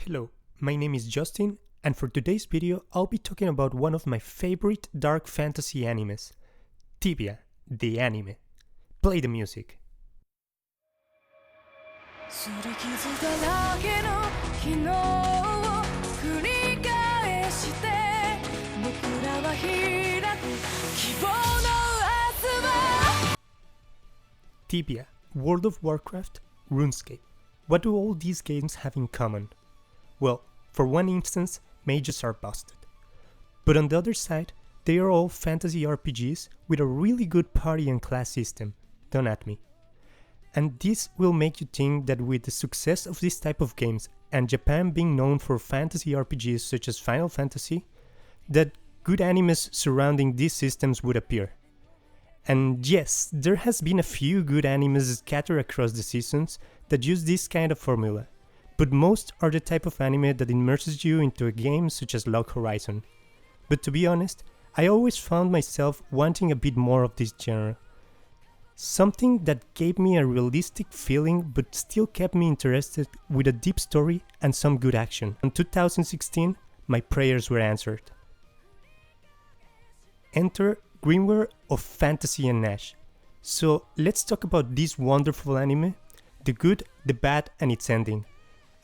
Hello, my name is Justin, and for today's video I'll be talking about one of my favorite dark fantasy animes, Tibia, the anime. Play the music. 擦り傷だらけの昨日を繰り返して僕らは開く希望の明日は Tibia, World of Warcraft, RuneScape. What do all these games have in common? Well, for one instance, mages are busted. But on the other side, they are all fantasy RPGs with a really good party and class system, don't at me. And this will make you think that with the success of this type of games and Japan being known for fantasy RPGs such as Final Fantasy, that good animes surrounding these systems would appear. And yes, there has been a few good animes scattered across the seasons that use this kind of formula, but most are the type of anime that immerses you into a game such as Log Horizon. But to be honest, I always found myself wanting a bit more of this genre. Something that gave me a realistic feeling but still kept me interested with a deep story and some good action. In 2016, my prayers were answered. Enter Grimgar of Fantasy and Ash. So let's talk about this wonderful anime, the good, the bad and its ending.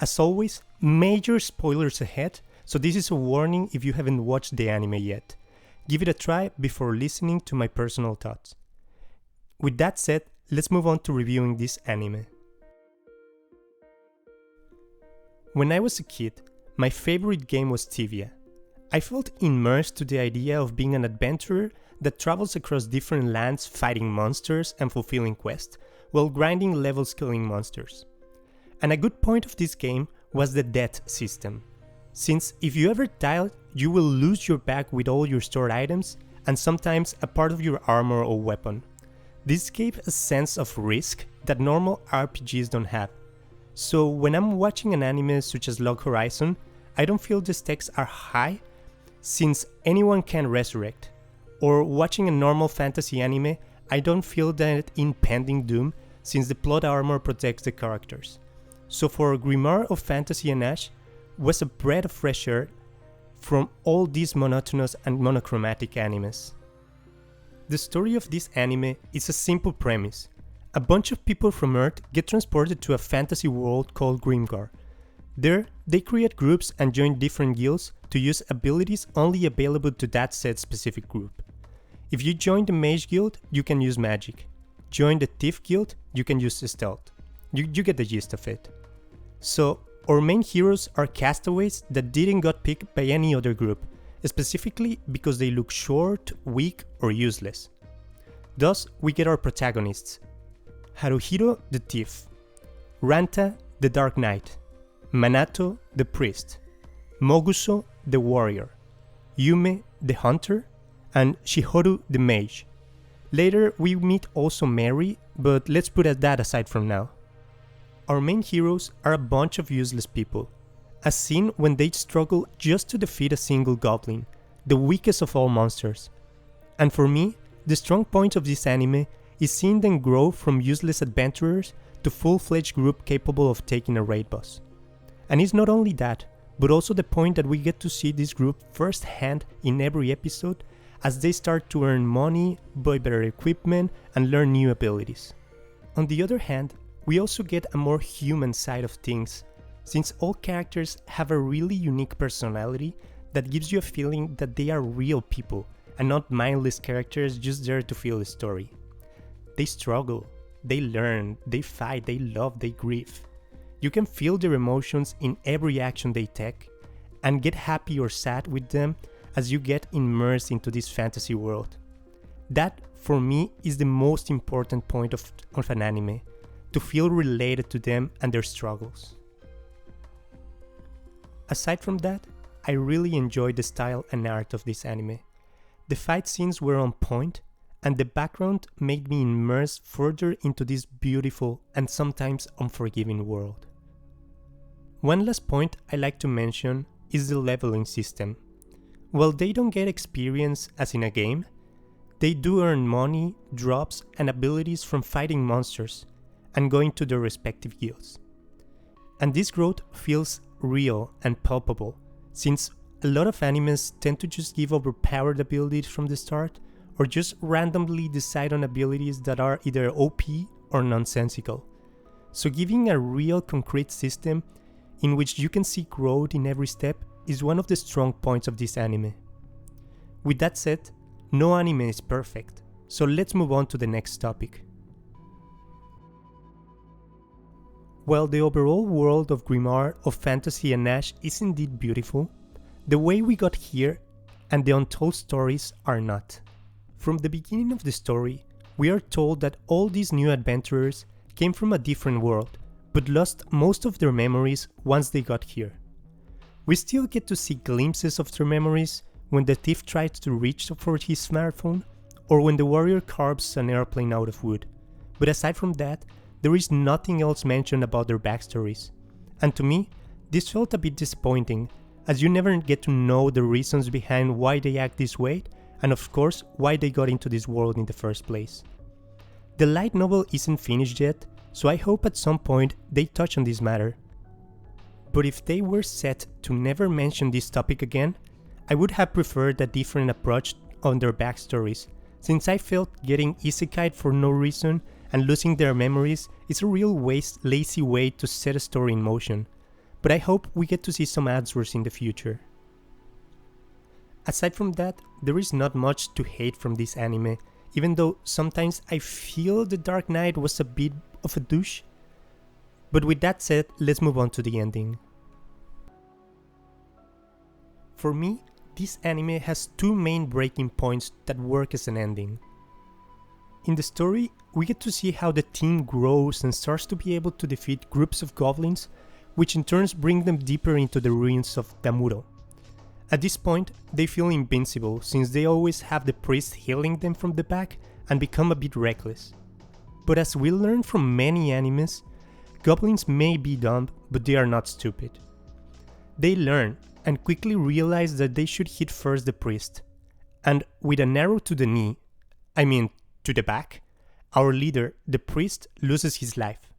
As always, major spoilers ahead, so this is a warning if you haven't watched the anime yet. Give it a try before listening to my personal thoughts. With that said, let's move on to reviewing this anime. When I was a kid, my favorite game was Tibia. I felt immersed to the idea of being an adventurer that travels across different lands fighting monsters and fulfilling quests, while grinding levels killing monsters. And a good point of this game was the death system, since if you ever died, you will lose your bag with all your stored items and sometimes a part of your armor or weapon. This gave a sense of risk that normal RPGs don't have. So when I'm watching an anime such as Log Horizon, I don't feel the stakes are high since anyone can resurrect. Or watching a normal fantasy anime, I don't feel that impending doom since the plot armor protects the characters. So for Grimgar of Fantasy and Ash was a breath of fresh air from all these monotonous and monochromatic animes. The story of this anime is a simple premise. A bunch of people from Earth get transported to a fantasy world called Grimgar. There, they create groups and join different guilds to use abilities only available to that said specific group. If you join the Mage Guild, you can use magic. Join the Thief Guild, you can use stealth. You get the gist of it. So, our main heroes are castaways that didn't got picked by any other group, specifically because they look short, weak, or useless. Thus, we get our protagonists: Haruhiro the Thief, Ranta the Dark Knight, Manato the Priest, Moguso the Warrior, Yume the Hunter, and Shihoru the Mage. Later, we meet also Mary, but let's put that aside from now. Our main heroes are a bunch of useless people, as seen when they struggle just to defeat a single goblin, the weakest of all monsters. And for me, the strong point of this anime is seeing them grow from useless adventurers to full-fledged group capable of taking a raid boss. And it's not only that, but also the point that we get to see this group firsthand in every episode as they start to earn money, buy better equipment, and learn new abilities. On the other hand, we also get a more human side of things, since all characters have a really unique personality that gives you a feeling that they are real people and not mindless characters just there to feel a story. They struggle, they learn, they fight, they love, they grieve. You can feel their emotions in every action they take and get happy or sad with them as you get immersed into this fantasy world. That, for me, is the most important point of an anime, to feel related to them and their struggles. Aside from that, I really enjoyed the style and art of this anime. The fight scenes were on point, and the background made me immerse further into this beautiful and sometimes unforgiving world. One last point I like to mention is the leveling system. While they don't get experience as in a game, they do earn money, drops, and abilities from fighting monsters and going to their respective guilds. And this growth feels real and palpable, since a lot of animes tend to just give overpowered abilities from the start, or just randomly decide on abilities that are either OP or nonsensical. So giving a real concrete system in which you can see growth in every step is one of the strong points of this anime. With that said, no anime is perfect, so let's move on to the next topic. While the overall world of Grimgar, of fantasy and Ash is indeed beautiful, the way we got here and the untold stories are not. From the beginning of the story, we are told that all these new adventurers came from a different world, but lost most of their memories once they got here. We still get to see glimpses of their memories when the thief tries to reach for his smartphone, or when the warrior carves an airplane out of wood, but aside from that, there is nothing else mentioned about their backstories. And to me, this felt a bit disappointing, as you never get to know the reasons behind why they act this way, and of course, why they got into this world in the first place. The light novel isn't finished yet, so I hope at some point they touch on this matter. But if they were set to never mention this topic again, I would have preferred a different approach on their backstories, since I felt getting isekai'd for no reason and losing their memories is a real lazy way to set a story in motion, but I hope we get to see some answers in the future. Aside from that, there is not much to hate from this anime, even though sometimes I feel the Dark Knight was a bit of a douche. But with that said, let's move on to the ending. For me, this anime has two main breaking points that work as an ending. In the story, we get to see how the team grows and starts to be able to defeat groups of goblins, which in turn bring them deeper into the ruins of Damuro. At this point, they feel invincible since they always have the priest healing them from the back and become a bit reckless. But as we learn from many animes, goblins may be dumb, but they are not stupid. They learn and quickly realize that they should hit first the priest, and with an arrow to the knee, to the back, our leader, the priest, loses his life.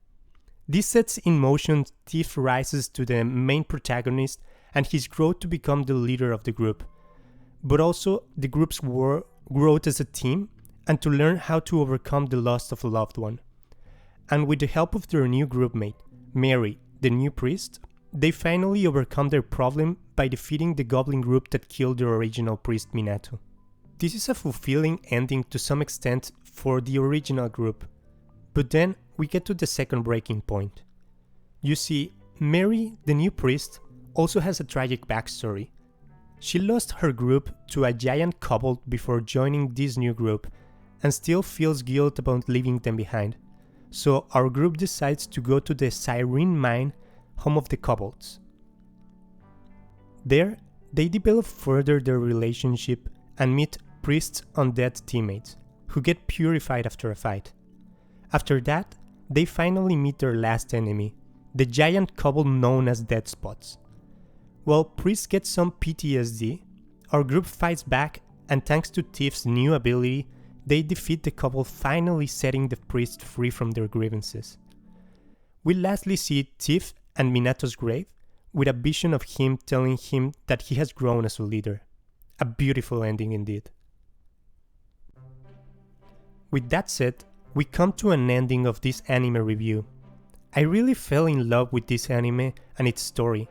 This sets in motion Thief rises to the main protagonist and his growth to become the leader of the group, but also the group's growth as a team and to learn how to overcome the loss of a loved one. And with the help of their new groupmate, Mary, the new priest, they finally overcome their problem by defeating the goblin group that killed their original priest Minato. This is a fulfilling ending to some extent for the original group, but then we get to the second breaking point. You see, Mary, the new priest, also has a tragic backstory. She lost her group to a giant kobold before joining this new group, and still feels guilt about leaving them behind. So our group decides to go to the Cyrene mine, home of the kobolds. There, they develop further their relationship and meet priest's undead teammates, who get purified after a fight. After that, they finally meet their last enemy, the giant kobold known as Dead Spots. While Priest gets some PTSD, our group fights back, and thanks to Thief's new ability, they defeat the kobold, finally setting the priest free from their grievances. We lastly see Thief and Minato's grave, with a vision of him telling him that he has grown as a leader. A beautiful ending indeed. With that said, we come to an ending of this anime review. I really fell in love with this anime and its story,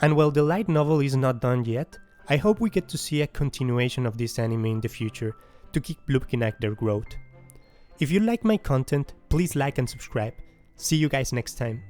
and while the light novel is not done yet, I hope we get to see a continuation of this anime in the future to keep looking at their growth. If you like my content, please like and subscribe. See you guys next time.